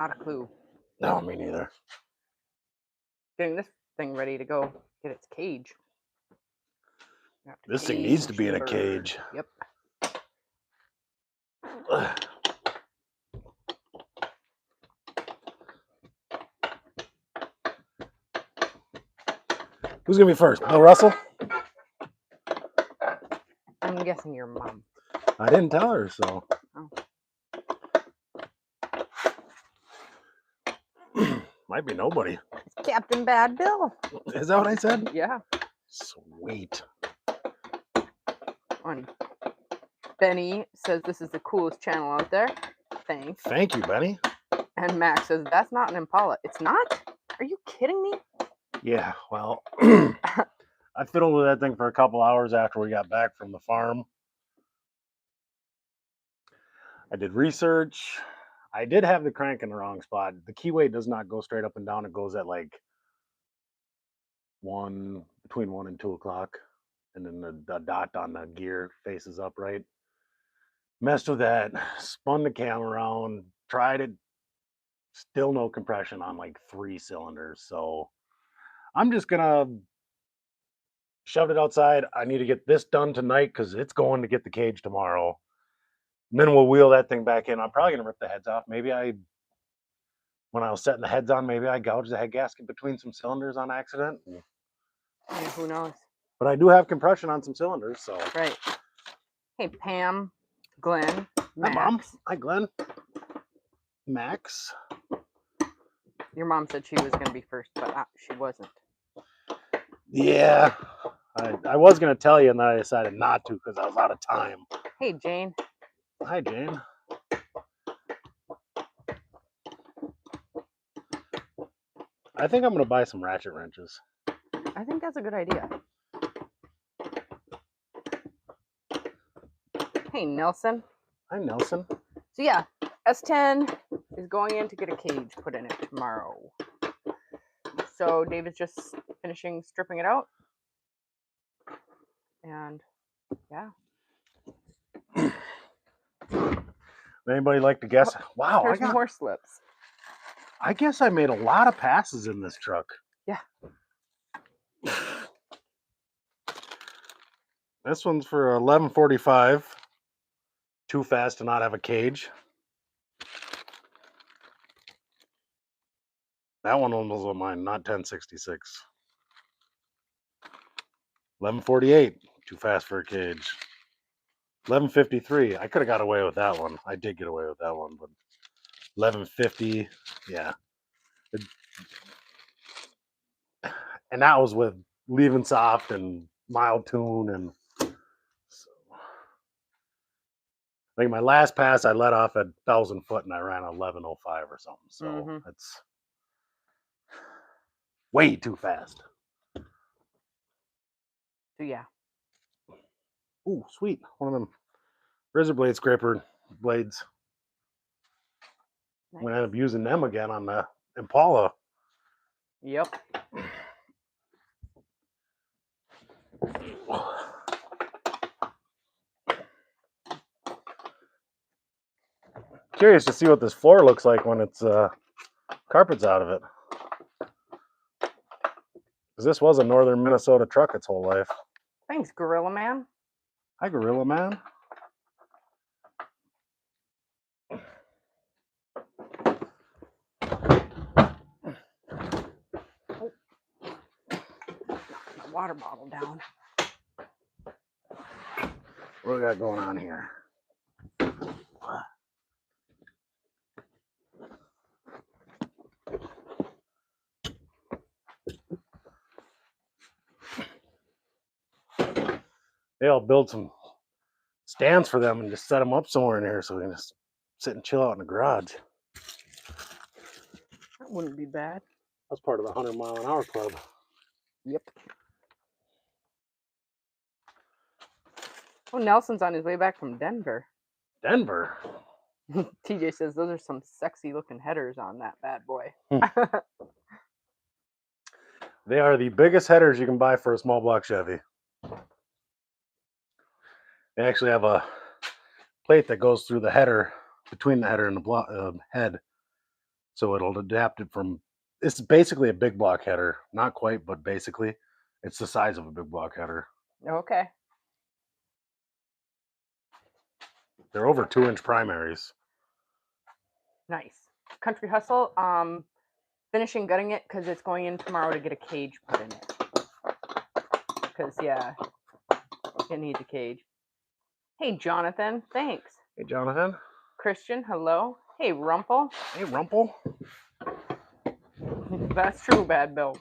Not a clue. No, me neither. Getting this thing ready to go get its cage. This thing needs to be in a bird. cage. Yep. Who's gonna be first? Bill Russell? I'm guessing your mom. I didn't tell her, so. Oh. Might be nobody. It's Captain Bad Bill. Is that what I said? Yeah. Sweet. On Benny says this is the coolest channel out there. Thanks. Thank you, Benny. And Max says that's not an Impala. It's not? Are you kidding me? Yeah, well, I fiddled with that thing for a couple hours after we got back from the farm. I did research. I did have the crank in the wrong spot. The keyway does not go straight up and down. It goes at like between 1 and 2 o'clock. And then the dot on the gear faces upright. Messed with that, spun the cam around, tried it. Still no compression on like 3 cylinders. So I'm just gonna shove it outside. I need to get this done tonight because it's going to get the cage tomorrow. And then we'll wheel that thing back in. I'm probably gonna rip the heads off. When I was setting the heads on, maybe I gouged the head gasket between some cylinders on accident. Yeah, who knows? But I do have compression on some cylinders, so. Right. Hey, Pam, Glenn, Max. Hi, Mom. Hi, Glenn. Max. Your mom said she was going to be first, but she wasn't. Yeah. I was going to tell you, and then I decided not to because I was out of time. Hey, Jane. Hi, Jane. I think I'm going to buy some ratchet wrenches. I think that's a good idea. Hey, Nelson. Hi, Nelson. So yeah, S10 is going in to get a cage put in it tomorrow. So David's just finishing stripping it out. And yeah. Anybody like to guess? Wow, There's more slips. I guess I made a lot of passes in this truck. Yeah. This one's for 1145. Too fast to not have a cage. That one was on mine, not 1066. 1148. Too fast for a cage. 1153. I could have got away with that one. I did get away with that one, but 1150. Yeah. And that was with leaving soft and mild tune, and so, I think my last pass I let off at 1,000 foot and I ran 1105 or something. So it's way too fast. So yeah. Ooh, sweet. One of them razor blade scraper blades. Nice. I'm gonna end up using them again on the Impala. Yep. Curious to see what this floor looks like when it's carpet's out of it. Because this was a northern Minnesota truck its whole life. Thanks, Gorilla Man. Hi, Gorilla Man. Oh. My water bottle down. What do we got going on here? Maybe I'll build some stands for them and just set them up somewhere in here so we can just sit and chill out in the garage. That wouldn't be bad. That's part of the 100-mile-an-hour club. Yep. Oh, Nelson's on his way back from Denver. Denver? TJ says those are some sexy looking headers on that bad boy. They are the biggest headers you can buy for a small block Chevy. They actually have a plate that goes through the header, between the header and the head. So it'll adapt it from. It's basically a big block header, not quite, but basically, it's the size of a big block header. Okay. They're over 2-inch primaries. Nice. Country Hustle, finishing gutting it because it's going in tomorrow to get a cage put in it. Because, yeah, it needs a cage. Hey, Jonathan, thanks. Hey, Jonathan. Christian, hello. Hey, Rumple. Hey, Rumple. That's true, Bad Bill.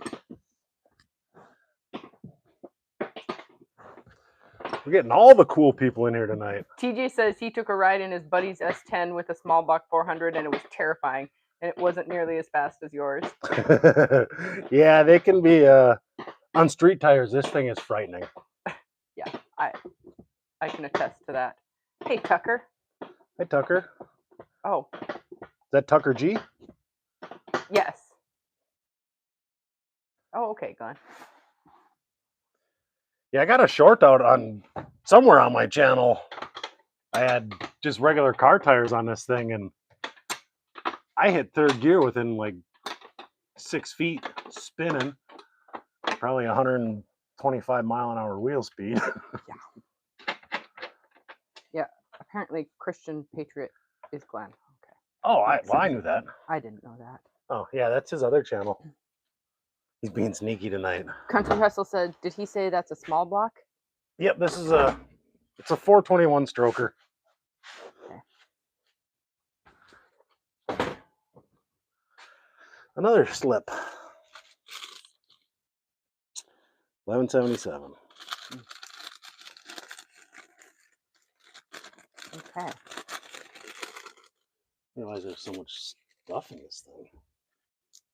We're getting all the cool people in here tonight. TJ says he took a ride in his buddy's S10 with a small block 400 and it was terrifying. And it wasn't nearly as fast as yours. Yeah, they can be on street tires. This thing is frightening. Yeah, I can attest to that. Hey, Tucker. Hey, Tucker. Oh, Is that Tucker G? yes. Oh, okay, Glenn. Yeah, I got a short out on somewhere on my channel. I had just regular car tires on this thing, and I hit third gear within like 6 feet, spinning, probably 125 mile an hour wheel speed. Yeah, apparently Christian Patriot is Glenn. Okay. Oh, I knew that. I didn't know that. Oh, yeah, that's his other channel. He's being sneaky tonight. Country Hustle said, did he say that's a small block? Yep, this is it's a 421 stroker. Okay. Another slip. 1177. Okay. I realize there's so much stuff in this thing.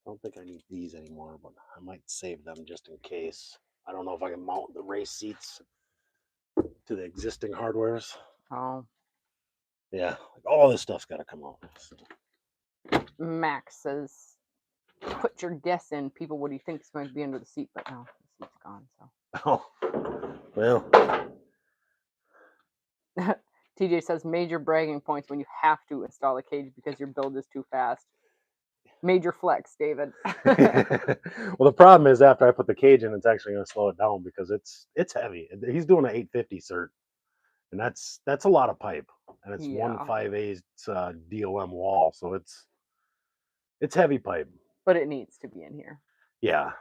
I don't think I need these anymore, but I might save them just in case. I don't know if I can mount the race seats to the existing hardwares. Oh. Yeah, like all this stuff's got to come out. So. Max says, put your guess in. People, what do you think is going to be under the seat? But no, the seat's gone. So. Oh, well. TJ says, major bragging points when you have to install a cage because your build is too fast. Major flex, David. Well, the problem is after I put the cage in, it's actually going to slow it down because it's heavy. He's doing an 850 cert, and that's a lot of pipe, and it's 1.5/8 DOM wall, so it's heavy pipe. But it needs to be in here. Yeah,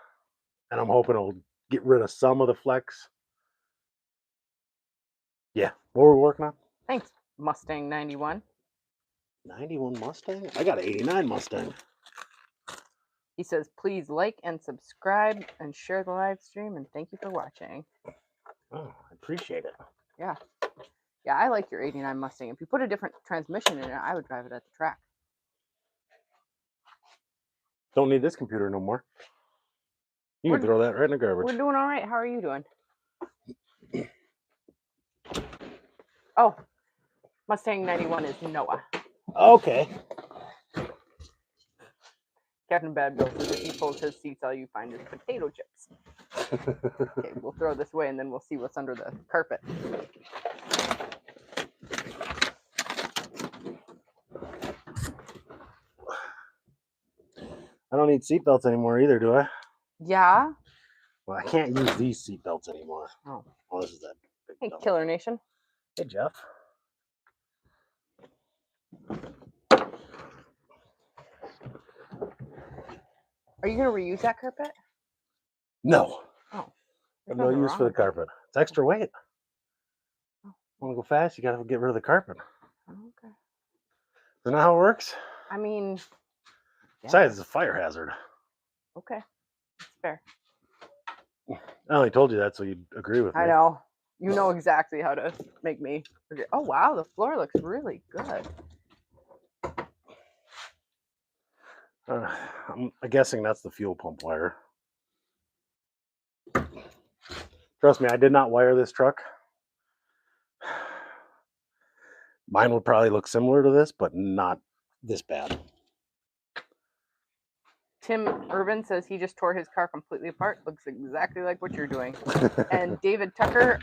and I'm hoping it'll get rid of some of the flex. Yeah, what we're working on? Thanks, Mustang 91. 91 Mustang? I got an 89 Mustang. He says, please like and subscribe and share the live stream, and thank you for watching. Oh, I appreciate it. Yeah. Yeah, I like your 89 Mustang. If you put a different transmission in it, I would drive it at the track. Don't need this computer no more. You can throw that right in the garbage. We're doing all right. How are you doing? Oh, Mustang 91 is Noah. Okay. Captain Bad Bill says if he pulls his seats, all you find is potato chips. Okay, we'll throw this away and then we'll see what's under the carpet. I don't need seatbelts anymore either, do I? Yeah. Well, I can't use these seatbelts anymore. Oh, this is that big hey, double. Killer Nation. Hey, Jeff. Are you going to reuse that carpet? No. Oh. I have no use for the carpet. It's extra weight. Oh. Want to go fast? You got to get rid of the carpet. Okay. Isn't that how it works? I mean, besides, it's a fire hazard. Okay. That's fair. I only told you that so you'd agree with me. I know. You know exactly how to make me agree. Oh, wow. The floor looks really good. I'm guessing that's the fuel pump wire. Trust me, I did not wire this truck. Mine would probably look similar to this, but not this bad. Tim Urban says he just tore his car completely apart. Looks exactly like what you're doing. And David Tucker,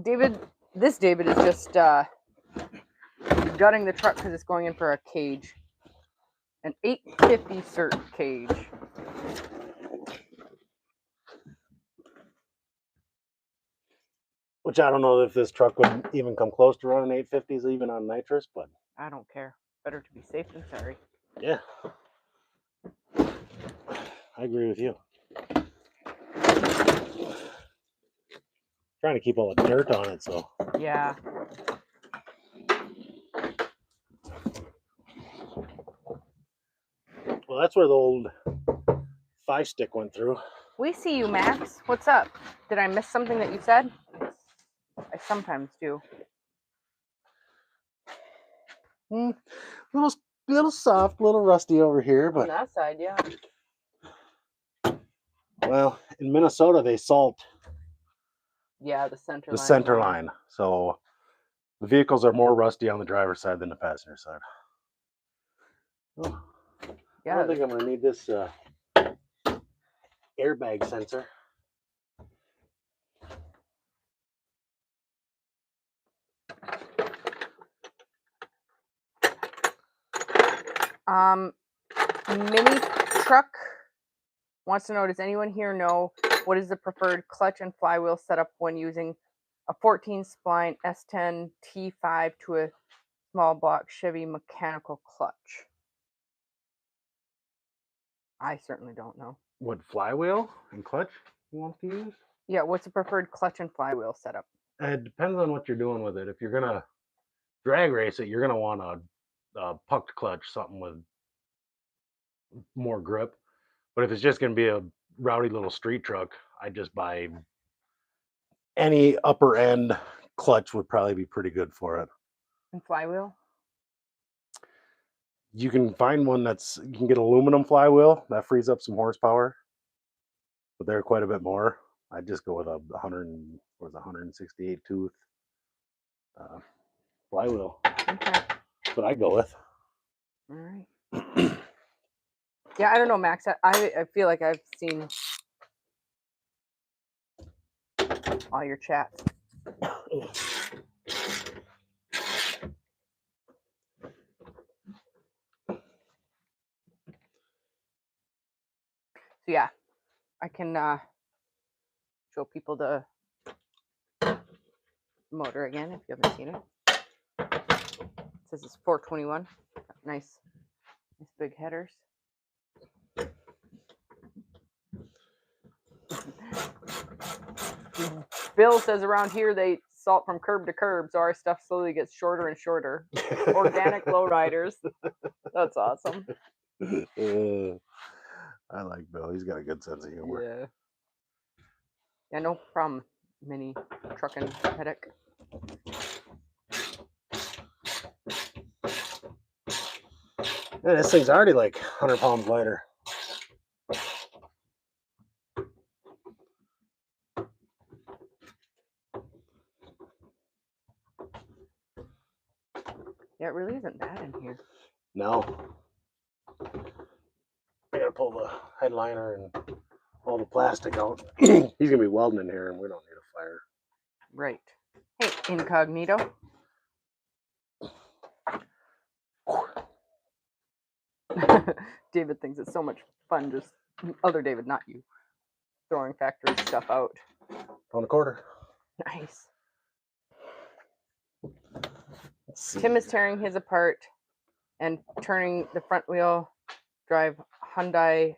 David is just gutting the truck because it's going in for a cage. An 850 cert cage. Which I don't know if this truck would even come close to running 850s even on nitrous, but I don't care. Better to be safe than sorry. yeah. I agree with you. Trying to keep all the dirt on it, so. Yeah. Well, that's where the old 5-stick went through. We see you, Max. What's up? Did I miss something that you said? I sometimes do. Little soft, little rusty over here, On but that side, yeah. well, in Minnesota they salt Yeah, the center the line. center line, so the vehicles are more rusty on the driver's side than the passenger side. Oh, Yeah. I don't think I'm gonna need this airbag sensor. Mini truck wants to know, does anyone here know what is the preferred clutch and flywheel setup when using a 14 spline S10 T5 to a small block Chevy mechanical clutch? I certainly don't know. What flywheel and clutch you want to use? Yeah, what's the preferred clutch and flywheel setup? It depends on what you're doing with it. If you're gonna drag race it, you're gonna want a pucked clutch, something with more grip. But if it's just gonna be a rowdy little street truck, I just buy any upper end clutch would probably be pretty good for it. And flywheel? You can find one you can get aluminum flywheel that frees up some horsepower, but they're quite a bit more. I'd just go with a 168 tooth flywheel. Okay. That's what I go with. All right. Yeah, I don't know, Max. I feel like I've seen all your chats. So yeah, I can show people the motor again if you haven't seen it. It says it's 421. Nice big headers. Bill says around here they salt from curb to curb, so our stuff slowly gets shorter and shorter. Organic lowriders. That's awesome. I like Bill. He's got a good sense of humor. Yeah. Yeah, no problem. Mini trucking headache. Yeah, this thing's already like 100 pounds lighter. Yeah, it really isn't bad in here. No. I gotta pull the headliner and all the plastic out. He's gonna be welding in here and we don't need a fire. Right. Hey, incognito. David thinks it's so much fun, just other David, not you, throwing factory stuff out. On a quarter. Nice. Tim is tearing his apart and turning the front wheel drive Hyundai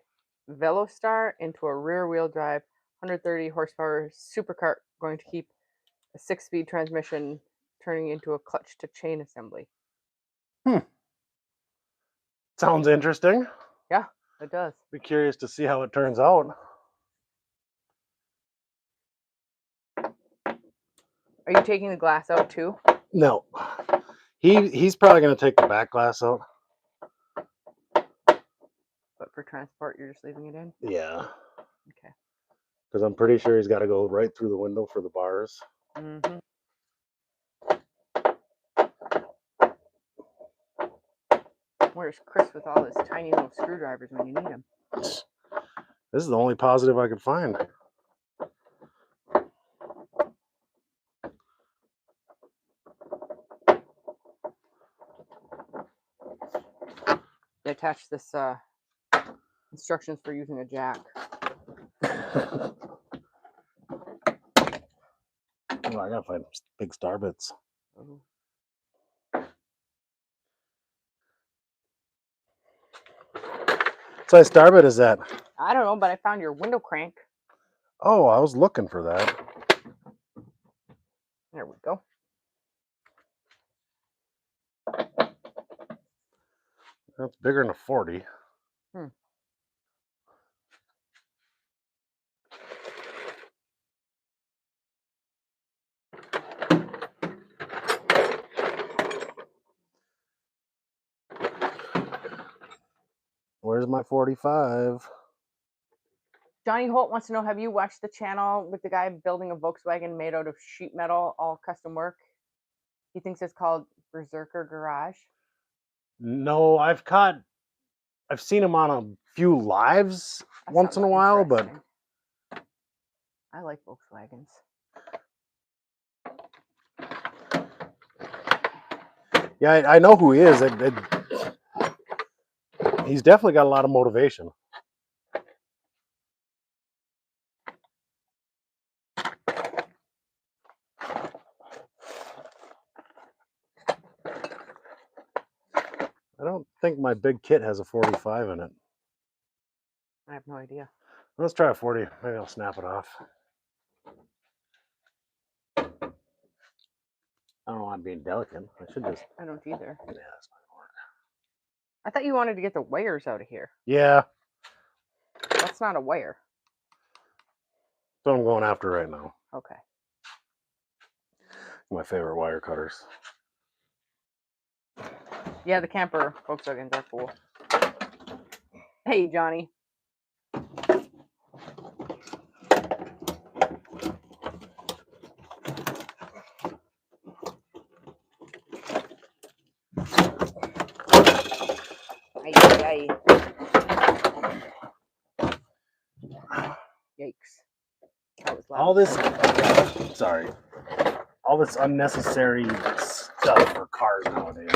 Velostar into a rear wheel drive 130 horsepower supercar, going to keep a 6-speed transmission, turning into a clutch to chain assembly. Sounds interesting. Yeah, it does. Be curious to see how it turns out. Are you taking the glass out too? No. He's probably gonna take the back glass out. But for transport, you're just leaving it in? Yeah. Okay. Because I'm pretty sure he's got to go right through the window for the bars. Mm-hmm. Where's Chris with all his tiny little screwdrivers when you need them? This is the only positive I could find. Yeah, attach this instructions for using a jack. Oh, I gotta find big star bits. Mhm. What size star bit is that? I don't know, but I found your window crank. Oh, I was looking for that. There we go. That's bigger than a 40. Hmm. Where's my 45? Johnny Holt wants to know, have you watched the channel with the guy building a Volkswagen made out of sheet metal, all custom work? He thinks it's called Berserker Garage. No, I've seen him on a few lives That once in a sounds while, but interesting. I like Volkswagens. yeah, I know who he is. He's definitely got a lot of motivation. I don't think my big kit has a 45 in it. I have no idea. Let's try a 40. Maybe I'll snap it off. I don't know why I'm being delicate. I should just. I don't either. Yeah, that's not gonna work. I thought you wanted to get the wires out of here. Yeah, That's not a wire. that's what I'm going after right now. Okay. My favorite wire cutters. Yeah, the camper Volkswagens are cool. Hey, Johnny. Ay, ay, ay. Yikes. That was loud. All this unnecessary stuff for cars nowadays.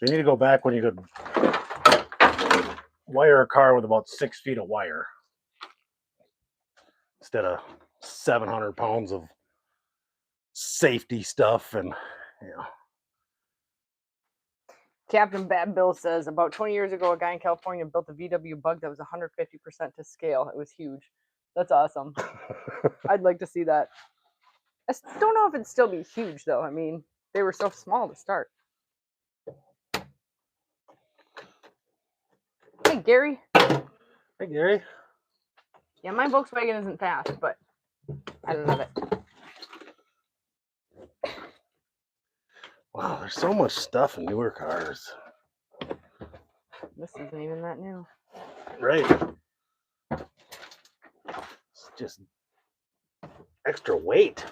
You need to go back when you could wire a car with about 6 feet of wire instead of 700 pounds of safety stuff. And Captain Bad Bill says, about 20 years ago, a guy in California built a VW Bug that was 150% to scale. It was huge. That's awesome. I'd like to see that. I don't know if it'd still be huge, though. I mean, they were so small to start. Hey, Gary. Hey, Gary. Yeah, my Volkswagen isn't fast, but I love it. Wow, there's so much stuff in newer cars. This isn't even that new. Right. It's just extra weight.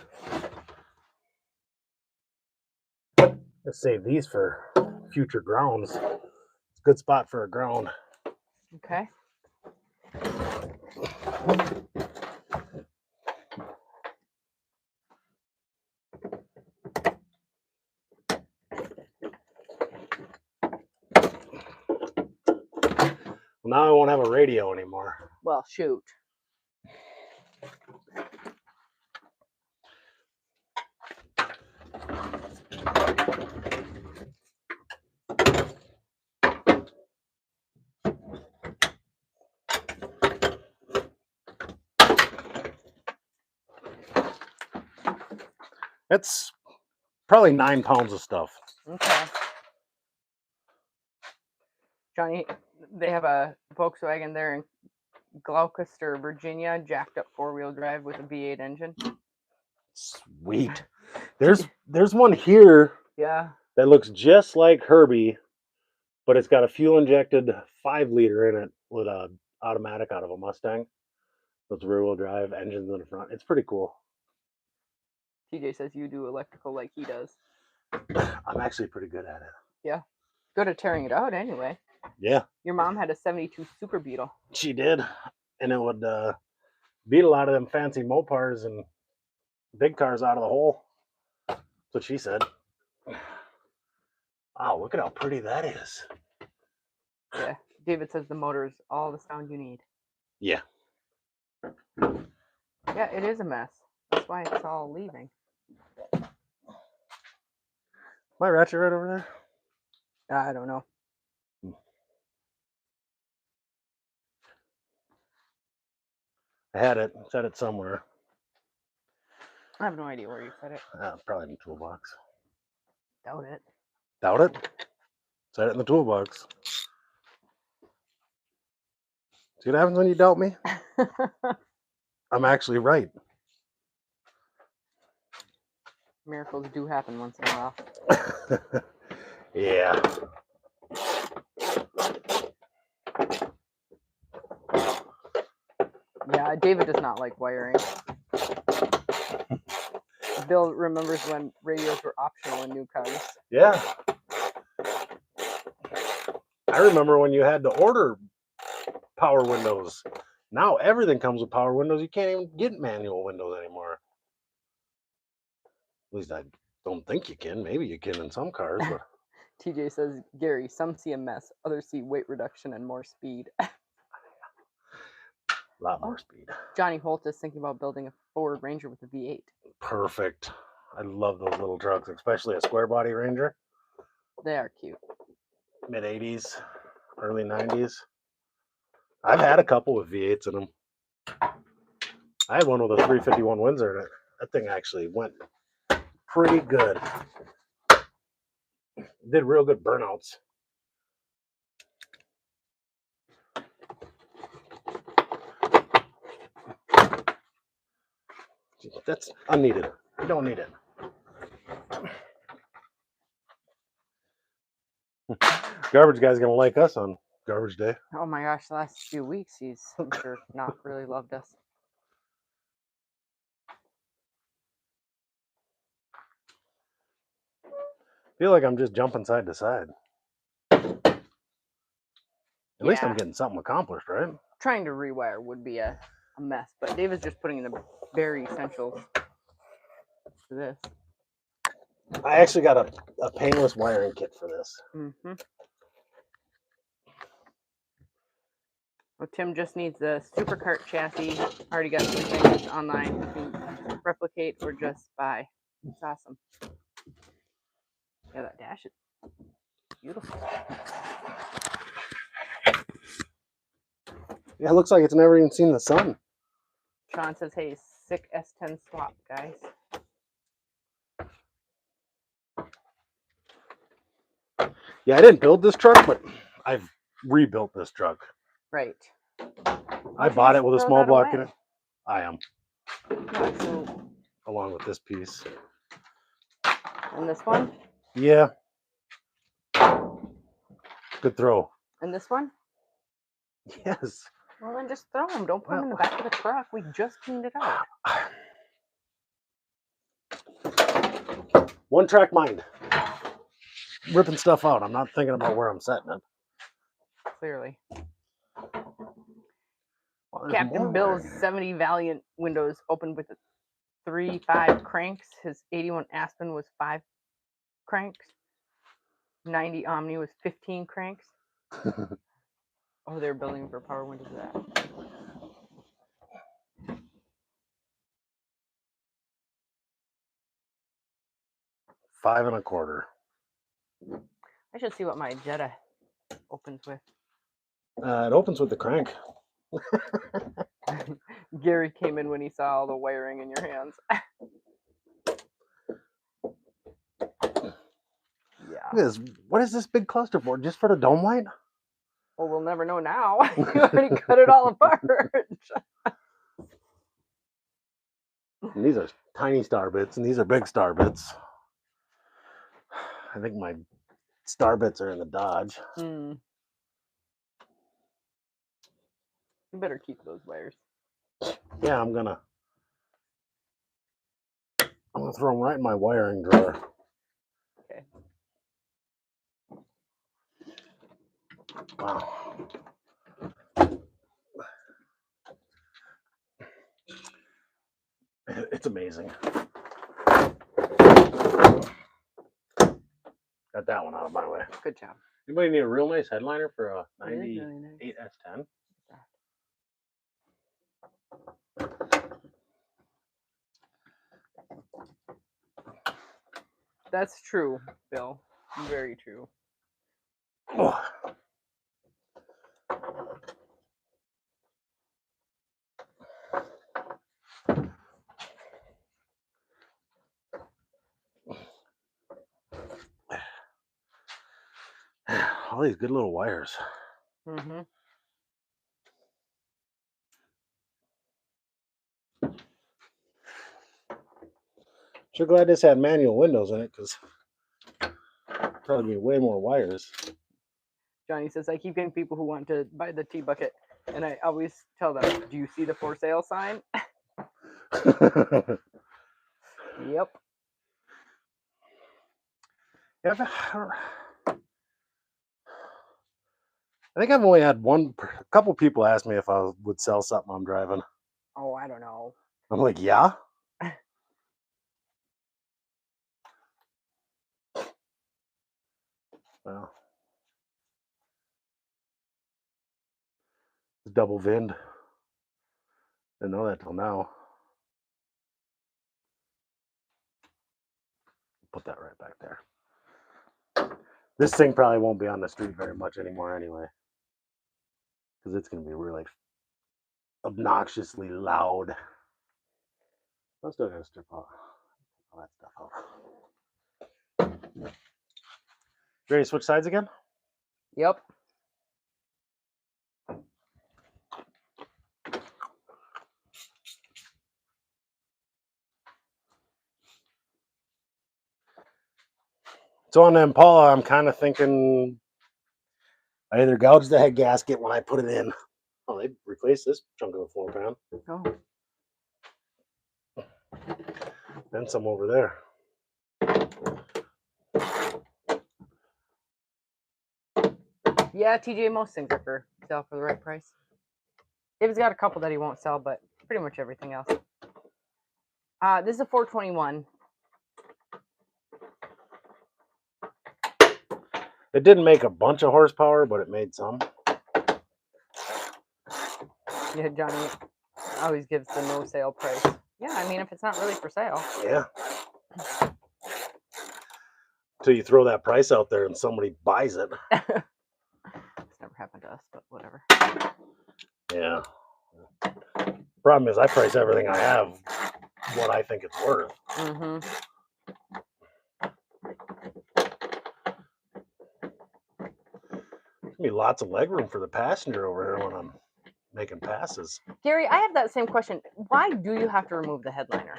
Let's save these for future grounds. It's a good spot for a ground. Okay. Well, now I won't have a radio anymore. Well, shoot. That's probably 9 pounds of stuff. Okay. Johnny, they have a Volkswagen there in Gloucester, Virginia, jacked up 4-wheel drive with a V8 engine. Sweet. There's one here Yeah. that looks just like Herbie, but it's got a fuel injected 5-liter in it with a automatic out of a Mustang. So it's rear wheel drive, engines in the front. It's pretty cool. TJ says you do electrical like he does. I'm actually pretty good at it. Yeah. Good at tearing it out anyway. Yeah. Your mom had a 72 Super Beetle. She did. And it would beat a lot of them fancy Mopars and big cars out of the hole. That's what she said. Wow, look at how pretty that is. Yeah. David says the motor is all the sound you need. Yeah. Yeah, it is a mess. That's why it's all leaving. My ratchet right over there? I don't know. I had it, set it somewhere. I have no idea where you set it. Probably in the toolbox. Doubt it. Doubt it? Set it in the toolbox. See what happens when you doubt me? I'm actually right. Miracles do happen once in a while. Yeah. Yeah, David does not like wiring. Bill remembers when radios were optional in new cars. Yeah. I remember when you had to order power windows. Now everything comes with power windows. You can't even get manual windows anymore. At least I don't think you can. Maybe you can in some cars, but TJ says, Gary, some see a mess, others see weight reduction and more speed. a lot more speed. Johnny Holt is thinking about building a Ford Ranger with a V8. Perfect. I love those little trucks, especially a square body Ranger. They are cute. Mid 80s, early 90s. I've had a couple with V8s in them. I had one with a 351 Windsor in it. That thing actually went pretty good. Did real good burnouts. That's unneeded. You don't need it. Garbage guy's gonna like us on garbage day. Oh my gosh, the last few weeks he's, I'm sure, not really loved us. I feel like I'm just jumping side to side. At least I'm Yeah. getting something accomplished, right? Trying to rewire would be a mess, but David's just putting in the very essentials for this. I actually got a painless wiring kit for this. Mm-hmm. Well, Tim just needs the supercart chassis. Already got everything online. You can replicate or just buy. It's awesome. Yeah, that dash is beautiful. Yeah, it looks like it's never even seen the sun. Sean says, hey, sick S10 swap, guys. Yeah, I didn't build this truck, but I've rebuilt this truck. Right. I bought it with a throw small that block in away? it. I am. Yeah, so, Along with this piece. and this one? Yeah. Good throw. And this one? Yes. Well, then just throw them. Don't put them in the back of the truck. We just cleaned it out. One track mind. Ripping stuff out. I'm not thinking about where I'm setting it. Clearly. Well, Captain Bill's 70 Valiant windows opened with 3.5 cranks. His 81 Aspen was 5 cranks. 90 Omni was 15 cranks. Oh, they're building for power windows of that. $5 1/4. I should see what my Jetta opens with. It opens with the crank. Gary came in when he saw all the wiring in your hands. Yeah. What is this big cluster for? Just for the dome light? Well, we'll never know now. You already cut it all apart. And these are tiny star bits, and these are big star bits. I think my star bits are in the Dodge. You better keep those wires. Yeah, I'm gonna throw them right in my wiring drawer. Okay. Wow. It's amazing. Got that one out of my way. Good job. Anybody need a real nice headliner for a It is really nice. 98S10? That's true, Bill. Very true. Oh. All these good little wires. Mm-hmm. Sure glad this had manual windows in it, because probably be way more wires. Johnny says, I keep getting people who want to buy the tea bucket, and I always tell them, do you see the for sale sign? Yep. Yeah, I think I've only had a couple people ask me if I would sell something I'm driving. Oh, I don't know. I'm like, yeah. Well, it's double VINed. Didn't know that till now. Put that right back there. This thing probably won't be on the street very much anymore anyway, because it's going to be really obnoxiously loud. I'm still going to strip all that stuff out. Ready to switch sides again? Yep. So on the Impala, I'm kind of thinking I either gouge the head gasket when I put it in. Oh, they replaced this chunk of the floor pan. Oh. Then some over there. Yeah, TJ, most things are for sell for the right price. David's got a couple that he won't sell, but pretty much everything else. This is a 421. It didn't make a bunch of horsepower, but it made some. Yeah, Johnny always gives the no sale price. Yeah, I mean, if it's not really for sale. Yeah. Till you throw that price out there and somebody buys it. It's never happened to us, but whatever. Yeah. Problem is, I price everything I have what I think it's worth. Mm-hmm. There's gonna be lots of legroom for the passenger over here when I'm making passes. Gary, I have that same question. Why do you have to remove the headliner?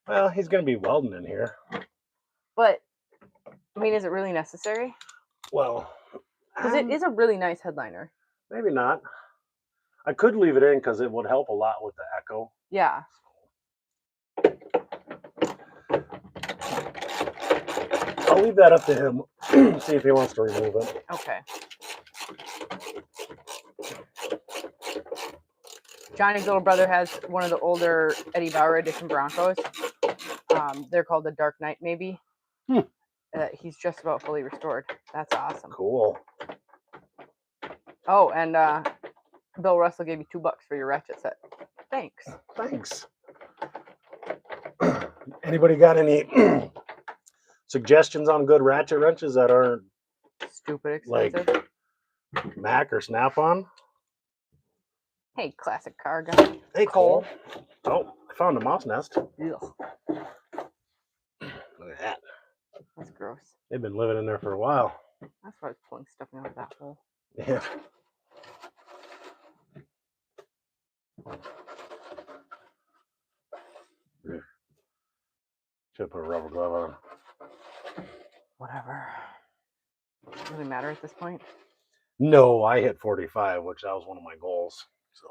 Well, he's gonna be welding in here. But, I mean, is it really necessary? Well, Because it is a really nice headliner. maybe not. I could leave it in because it would help a lot with the echo. Yeah. I'll leave that up to him. See if he wants to remove it. Okay. Johnny's little brother has one of the older Eddie Bauer edition Broncos. They're called the Dark Knight, maybe. He's just about fully restored. That's awesome. Cool. Oh, and Bill Russell gave you $2 for your ratchet set. Thanks. Thanks. Anybody got any suggestions on good ratchet wrenches that aren't Stupid like expensive. Mac or Snap-on? Hey, classic car guy. Hey, Cole. Oh, I found a mouse nest. Ugh, Look at that. that's gross. They've been living in there for a while. That's why I was pulling stuff out of that hole. Yeah. Should put a rubber glove on. Whatever. Does it really matter at this point? No, I hit 45, which that was one of my goals. So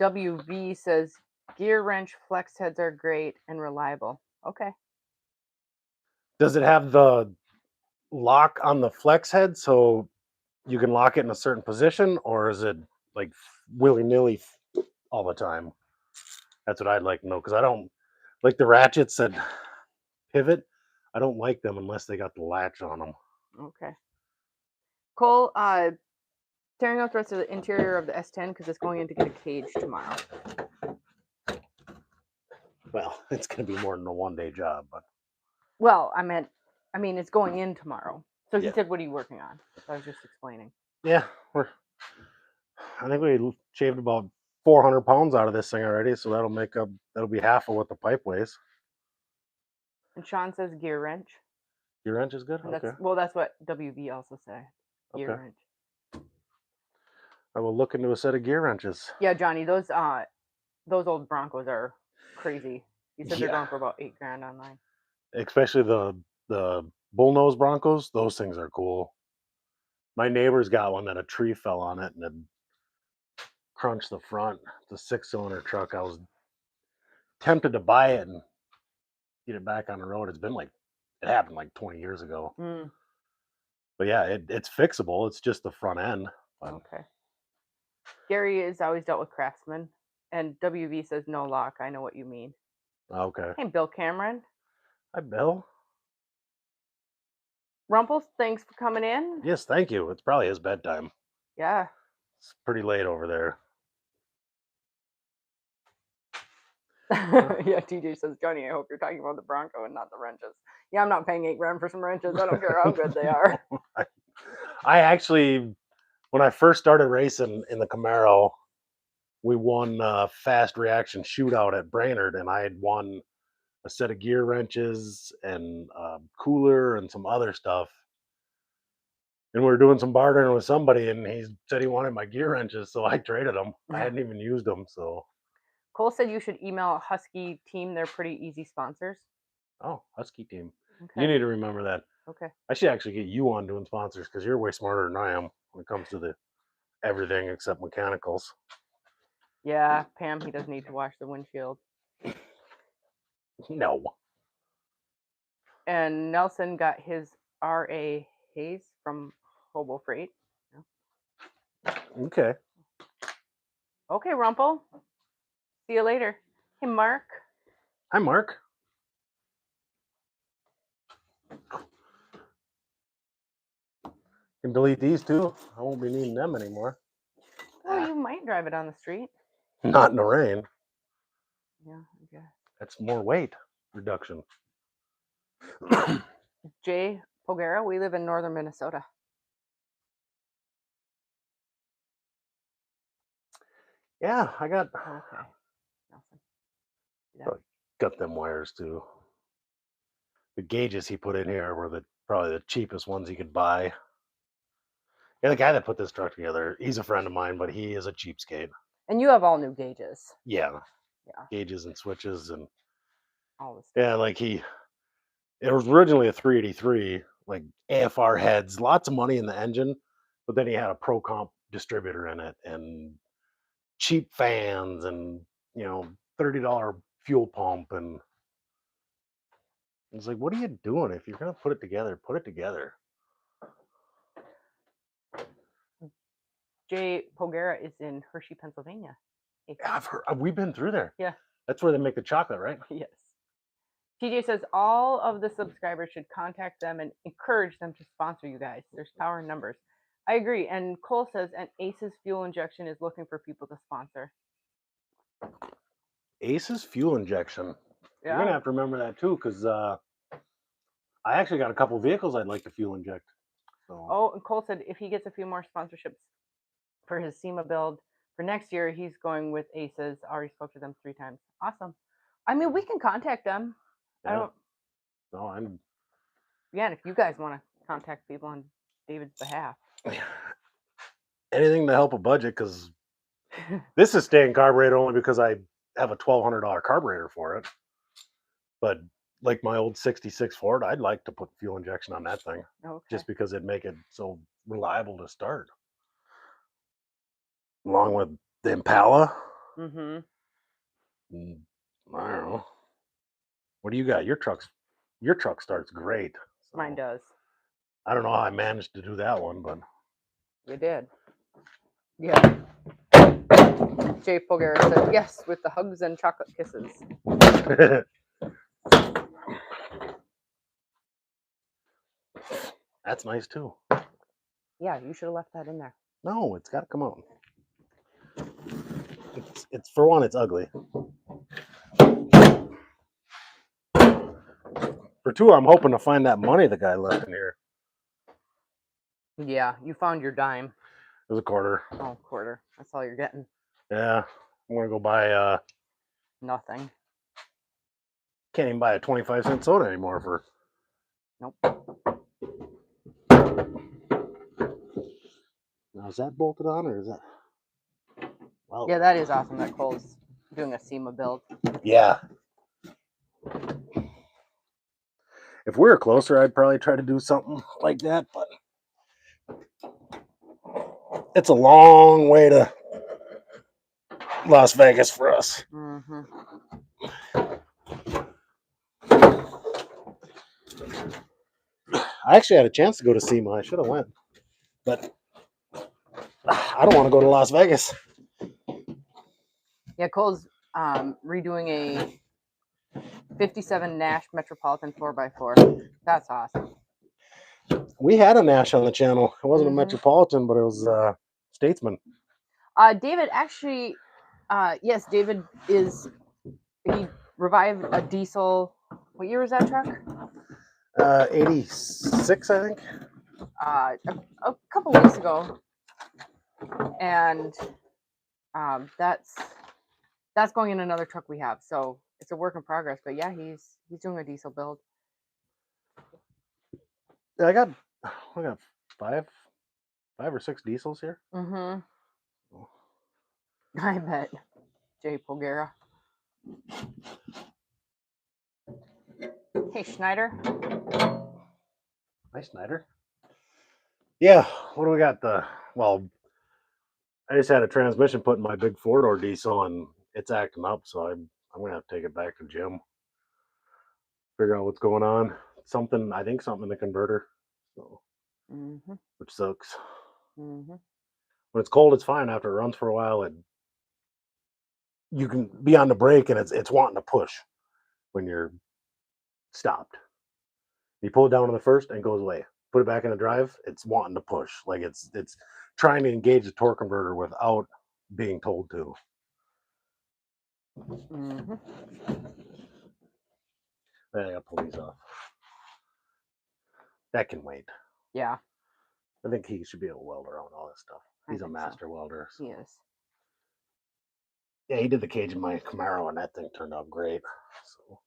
WV says gear wrench flex heads are great and reliable. Okay. does it have the lock on the flex head so you can lock it in a certain position, or is it like willy-nilly all the time? That's what I'd like to know, because I don't like the ratchets that pivot. I don't like them unless they got the latch on them. Okay. Cole, tearing out the rest of the interior of the S10 because it's going in to get a cage tomorrow. Well, it's going to be more than a one-day job, but Well, I mean, it's going in tomorrow. So he Yeah. said, "What are you working on?" So I was just explaining. yeah, I think we shaved about 400 pounds out of this thing already, so that'll be half of what the pipe weighs. And Sean says gear wrench. Your wrench is good. And Okay. that's what WV also say. Gear Okay. wrench. I will look into a set of gear wrenches. Yeah, Johnny, those old Broncos are crazy. You said they're Yeah. going for about $8,000 online. Especially the bullnose Broncos. Those things are cool. My neighbor's got one that a tree fell on it and it crunched the front. It's a 6-cylinder truck. I was tempted to buy it and get it back on the road. It happened like 20 years ago. Mm, But yeah, it's fixable. It's just the front end. But okay. Gary has always dealt with Craftsman, and WV says no lock. I know what you mean. okay. Hey, Bill Cameron. Hi, Bill. Rumples, thanks for coming in. Yes, thank you. It's probably his bedtime. Yeah. It's pretty late over there. Yeah, TJ says, Johnny, I hope you're talking about the Bronco and not the wrenches. Yeah, I'm not paying $8,000 for some wrenches. I don't care how good they are. I actually, when I first started racing in the Camaro, we won a fast reaction shootout at Brainerd, and I had won a set of gear wrenches and a cooler and some other stuff. And we were doing some bartering with somebody, and he said he wanted my gear wrenches, so I traded them. I hadn't even used them, so. Cole said you should email Husky Team. They're pretty easy sponsors. Oh, Husky Team. Okay. You need to remember that. Okay. I should actually get you on doing sponsors because you're way smarter than I am when it comes to the everything except mechanicals. Yeah, Pam, he doesn't need to wash the windshield. No. And Nelson got his R.A. Hayes from Hobo Freight. Okay. Okay, Rumple. See you later. Hey, Mark. Hi, Mark. Can delete these too. I won't be needing them anymore. Well, you might drive it on the street. Not in the rain. Yeah, I guess. That's more weight reduction. Jay Pogera, we live in northern Minnesota. Yeah, I got Okay. Nelson. got them wires too. The gauges he put in here were probably the cheapest ones he could buy. Yeah, the guy that put this truck together, he's a friend of mine, but he is a cheapskate. And you have all new gauges. Yeah. Yeah. Gauges and switches and All this stuff. yeah, like it was originally a 383, like AFR heads, lots of money in the engine, but then he had a Pro Comp distributor in it and cheap fans and $30 fuel pump, and it's like, what are you doing? If you're gonna put it together, put it together. Jay Pogera is in Hershey, Pennsylvania. Yeah, I've heard. We've been through there. Yeah. That's where they make the chocolate, right? Yes. TJ says all of the subscribers should contact them and encourage them to sponsor you guys. There's power in numbers. I agree. And Cole says, and Ace's Fuel Injection is looking for people to sponsor. Ace's Fuel Injection. Yeah. You're gonna have to remember that too, because I actually got a couple vehicles I'd like to fuel inject. So. Oh, and Cole said if he gets a few more sponsorships for his SEMA build for next year, he's going with Ace's. Already spoke to them 3 times. Awesome. I mean, we can contact them. Yeah. Yeah, and if you guys want to contact people on David's behalf. Anything to help a budget, because this is staying carbureted only because I have a $1,200 carburetor for it. But like my old 66 Ford, I'd like to put fuel injection on that thing. Okay. Just because it'd make it so reliable to start. Along with the Impala. Mm-hmm. I don't know. What do you got? Your truck starts great. So Mine does. I don't know how I managed to do that one, but You did. Yeah. Jay Pogera said yes with the hugs and chocolate kisses. That's nice too. Yeah, you should have left that in there. No, it's got to come out. It's for one, it's ugly. For two, I'm hoping to find that money the guy left in here. Yeah, you found your dime. It was a quarter. Oh, quarter. That's all you're getting. Yeah, I'm gonna go buy. Nothing. Can't even buy a 25-cent soda anymore for. Nope. Now is that bolted on or is that? Well, Yeah, that is awesome that Cole's doing a SEMA build. yeah. If we were closer, I'd probably try to do something like that, but it's a long way to Las Vegas for us. Mm-hmm. I actually had a chance to go to SEMA. I should have went, but I don't want to go to Las Vegas. Yeah, Cole's redoing a 57 Nash Metropolitan 4x4. That's awesome. We had a Nash on the channel. It wasn't Mhm. a Metropolitan, but it was Statesman. David actually, yes, David is, he revived a diesel. What year was that truck? 86, I think. A couple weeks ago. And that's going in another truck we have. So it's a work in progress. But yeah, he's doing a diesel build. I got five or six diesels here. Mm-hmm. I bet. Jay Polgara. Hey, Schneider. Hi, Snyder. Yeah, what do we got? Well, I just had a transmission put in my big four-door diesel, and it's acting up, so I'm gonna have to take it back to Jim. Figure out what's going on. I think something in the converter, so Mm-hmm. which sucks. Mm-hmm. When it's cold, it's fine. After it runs for a while, you can be on the brake, and it's wanting to push when you're stopped. You pull it down on the first, and it goes away. Put it back in the drive, it's wanting to push. Like it's trying to engage the torque converter without being told to. Mm-hmm. I gotta pull these off. That can wait. Yeah. I think he should be able to weld around all this stuff. He's a master welder. So. He is. Yeah, he did the cage in my Camaro, and that thing turned out great. So.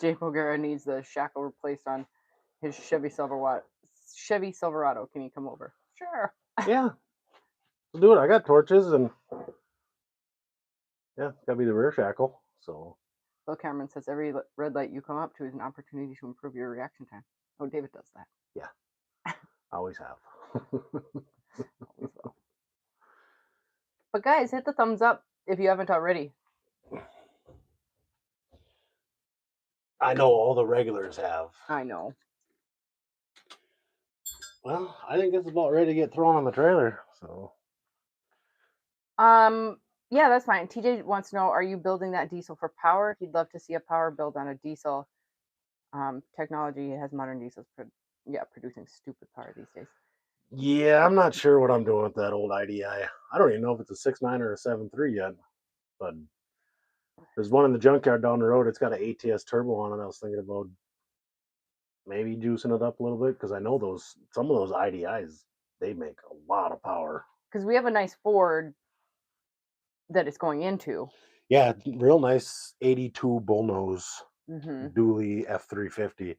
Jay Polgara needs the shackle replaced on his Chevy Silverado. Can you come over? Sure. Yeah. We'll do it. I got torches, and yeah, it's gotta be the rear shackle. So. Bill Cameron says every red light you come up to is an opportunity to improve your reaction time. Oh, David does that. Yeah. Always have. Always will. But guys, hit the thumbs up if you haven't already. I know all the regulars have. I know. Well, I think it's about ready to get thrown on the trailer. So. Yeah, that's fine. TJ wants to know, are you building that diesel for power? He'd love to see a power build on a diesel. Technology has modern diesels producing stupid power these days. Yeah, I'm not sure what I'm doing with that old IDI. I don't even know if it's a 6.9 or a 7.3 yet. But there's one in the junkyard down the road. It's got an ATS turbo on it. I was thinking about maybe juicing it up a little bit because I know some of those IDIs, they make a lot of power. Because we have a nice Ford that it's going into. Yeah, real nice 82 bullnose Mm-hmm. dually F350.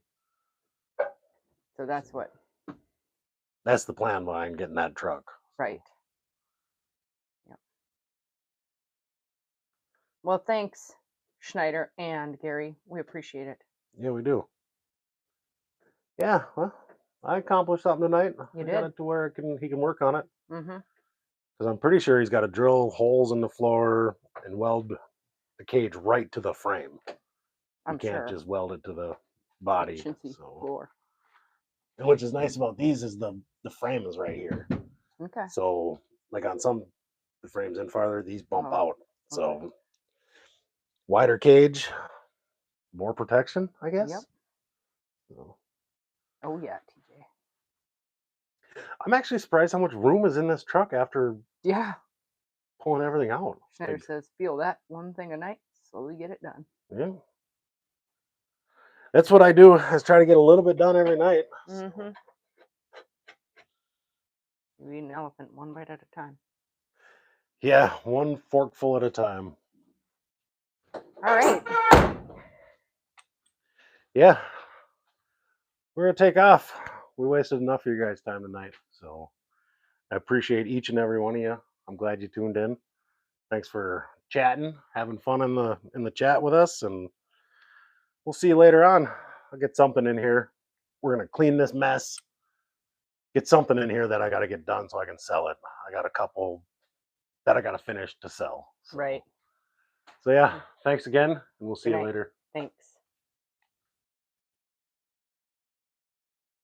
So that's the plan behind getting that truck. Right. Yep. Well, thanks, Schneider and Gary. We appreciate it. Yeah, we do. Yeah, well, I accomplished something tonight. You I did. got it to where he can work on it. Mm-hmm. Because I'm pretty sure he's got to drill holes in the floor and weld the cage right to the frame. You can't just weld it to the body. Floor. And which is nice about these is the frame is right here. Okay. So like on some the frames in farther, these bump out. So wider cage, more protection, I guess. Yep. So Oh yeah, TJ. I'm actually surprised how much room is in this truck after Yeah. pulling everything out. Schneider Like, says, feel that one thing a night, slowly get it done. yeah. That's what I do, is try to get a little bit done every night. Mm-hmm. You eat an elephant one bite at a time. Yeah, one forkful at a time. All right. Yeah. We're gonna take off. We wasted enough of your guys' time tonight. So I appreciate each and every one of you. I'm glad you tuned in. Thanks for chatting, having fun in the chat with us, and we'll see you later on. I'll get something in here. We're gonna clean this mess. Get something in here that I gotta get done so I can sell it. I got a couple that I gotta finish to sell. So. Right. So yeah, thanks again, and we'll see Good you night. later. Thanks.